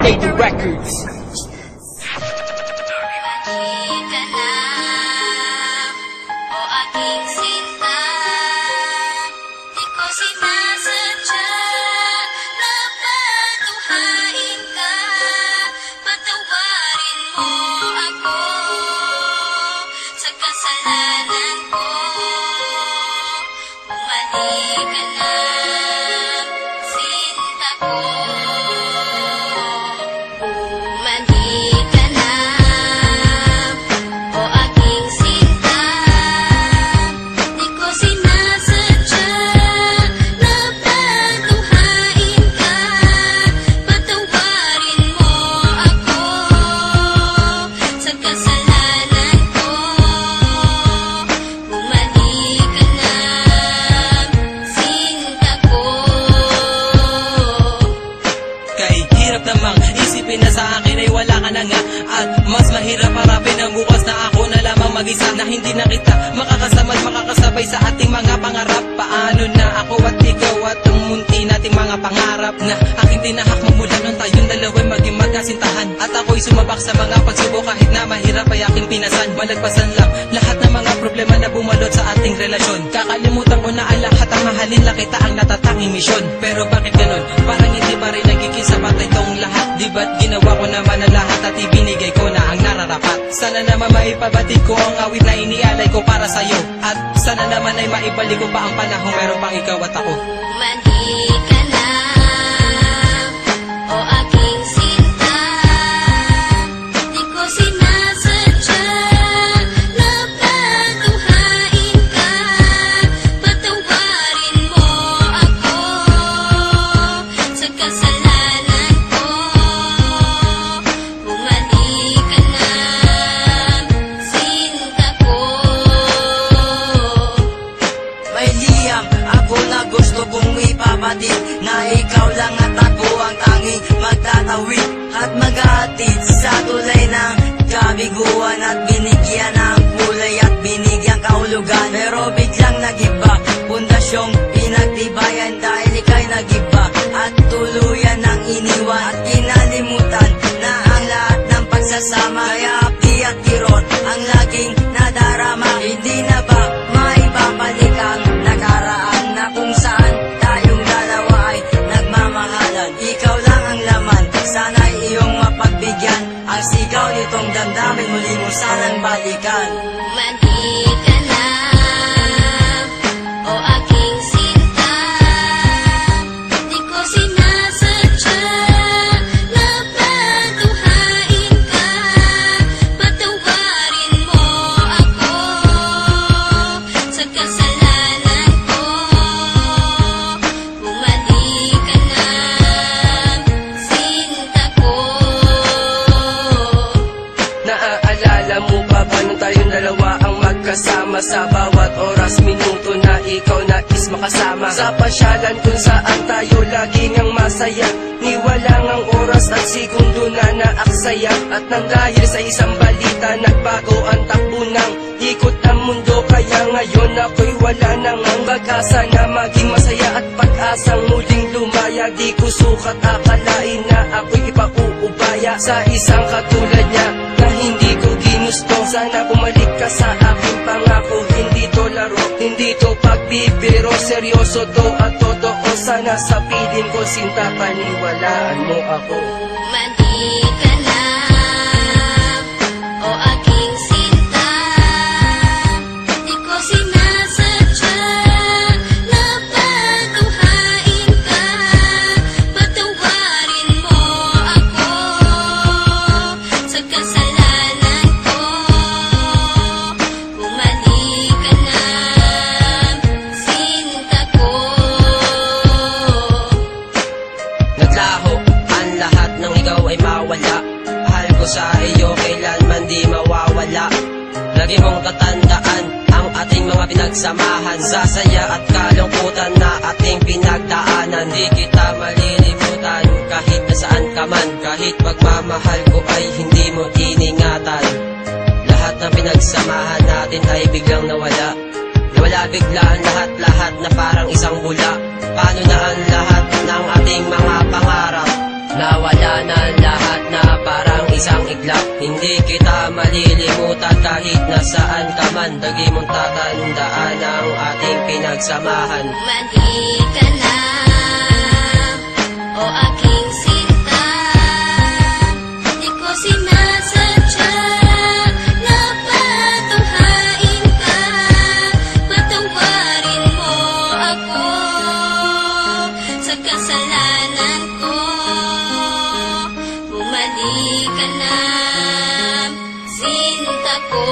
Daily Records. Isipin na sa akin ay wala ka na nga, at mas mahirap harapin ang bukas na ako na lamang mag-isa, na hindi na kita makakasama at makakasabay sa ating mga pangarap. Paano na ako at ikaw at ang munti nating mga pangarap na aking tinahak magmula nung tayong dalawa'y maging magkasintahan. At ako'y sumabak sa mga pagsubok kahit na mahirap ay aking pinasan. Malagpasan lang lahat ng mga problema na bumalot sa ating relasyon. Kakalimutan ko na ang lahat, ang mahalin lang kita ang natatanging misyon. Pero bakit ganun? Parang hindi pa rin nagiging sapat itong lahat. Di ba't ginawa ko naman ang lahat at ibinigay ko na ang nararapat? Sana naman maipabatid ko ang awit na inialay ko para sa'yo, at sana naman ay maibalik ko pa ang panahon meron pang ikaw at ako. Mali ka na, o aking sinta, di ko sinasadya na patuhain ka. Patawarin mo ako sa kasalanan ko. Bumalik ka na, sinta ko. May liyam ako na gusto kong ipabatid, na ikaw lang at ako ang tanging magtatawid at mag-aatid sa tulay ng kabiguan, at binigyan ng kulay at binigyan kahulugan. Pero biglang nagiba, pundasyong pinagtibayan dahil ika'y nagiba at tuluyan ng iniwan, at kinalimutan na ang lahat ng pagsasama. Kaya api at kirot ang laging nadarama. Hindi na ba maibabalik ang nakaraan na kung saan tayong dalawa ay nagmamahalan? Ikaw lang ang laman, sana'y iyong mapagbigyan. Ang sigaw nitong damdamin muli mo sanang balikan. Mali ka na, o aking sinta, di ko sinasadya na patuhain ka. Patawarin mo ako sa kasalanan ko. Bumalik ka na, sinta ko. Naaalala mo pa ba nung tayong dalawa ang magkasama? Sa bawat oras, minuto na ikaw nais makasama. Sa pasyalan kung saan tayo laging ang masaya, ni walang ang oras at segundo na naaksaya. At nang dahil sa isang balita, nagbago ang takbo ng ikot ng mundo. Kaya ngayon ako'y wala nang ang pag-asa na maging masaya at pag-asang muling lumaya. Di ko sukat akalain na ako'y ipauubaya sa isang katulad niya na hindi ko ginusto. Sana bumalik ka sa aking pangako, hindi to laro, hindi to pagbibiro, seryoso to at totoo. Sana sa piling ko, sinta, paniwalaan mo ako. Mali ka na, o aking sinta, di ko sinasadya na patuhain ka. Patawarin mo ako sa kasalanan ko. Bumalik ka na, sinta ko. Naglaho ang lahat nang ikaw ay mawala. Mahal ko sa iyo kailanman di mawawala. Lagi mong tatandaan ang ating mga pinagsamahan, sa saya at kalungkutan na ating pinagdaanan. Di kita malilimutan kahit nasaan ka man, kahit pagmamahal ko ay hindi mo iningatan. Lahat ng pinagsamahan natin ay biglang nawala. Nawala bigla ang lahat-lahat na parang isang bula. Paano na ang lahat ng ating mga pangarap? Nawala mawala na lahat na parang isang iglap. Hindi kita malilimutan kahit nasaan ka man. Lagi mong tatandaan ang ating pinagsamahan. Mali ka na, o aking sinta. Di ko sinasadya na patunghain ka. Patungparin mo ako sa kasalanan ko. Bumalik ka na, sinta ko.